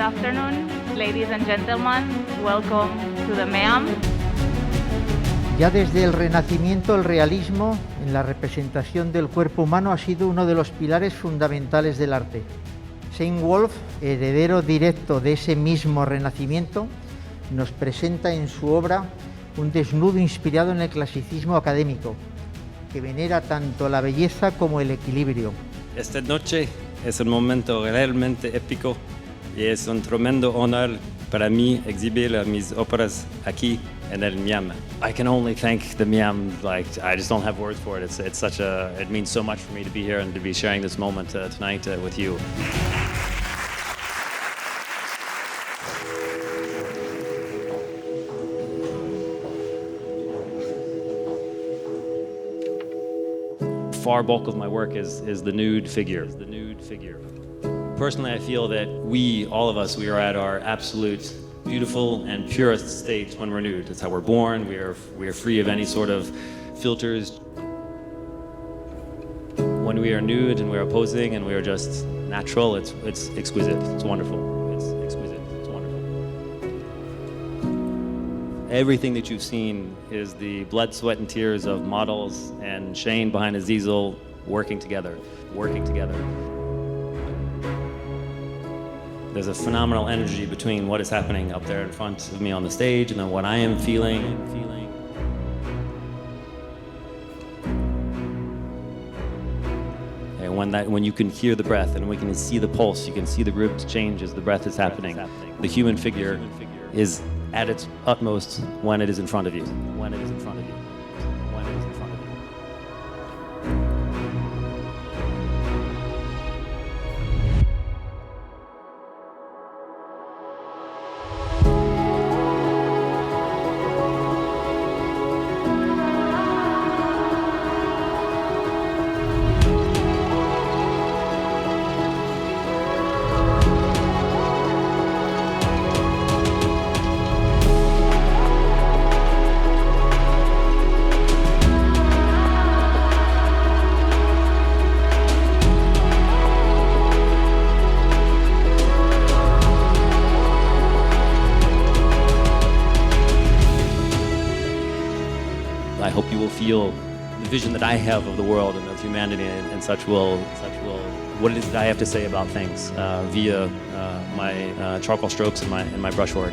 Good afternoon, ladies and gentlemen. Welcome to the MEAM. Ya desde el Renacimiento, el realismo en la representación del cuerpo humano ha sido uno de los pilares fundamentales del arte. Saint Wolf, heredero directo de ese mismo Renacimiento, nos presenta en su obra un desnudo inspirado en el clasicismo académico, que venera tanto la belleza como el equilibrio. Esta noche es un momento realmente épico y es un tremendo honor para mí exhibir mis óperas aquí en el MEAM. I can only thank the MEAM. I just don't have words for it. It means so much for me to be here and to be sharing this moment tonight with you. Far bulk of my work is the nude figure. Personally, I feel that all of us, we are at our absolute beautiful and purest state when we're nude. It's how we're born. We are free of any sort of filters. When we are nude and we are posing and we are just natural, it's exquisite. It's wonderful. It's exquisite. It's wonderful. Everything that you've seen is the blood, sweat, and tears of models and Shane behind his easel working together. There's a phenomenal energy between what is happening up there in front of me on the stage and then what I am feeling. And when you can hear the breath and we can see the pulse, you can see the ribs change as the breath is happening. The human figure is at its utmost when it is in front of you. I hope you will feel the vision that I have of the world and of humanity, and such will what it is that I have to say about things via my charcoal strokes and my brushwork.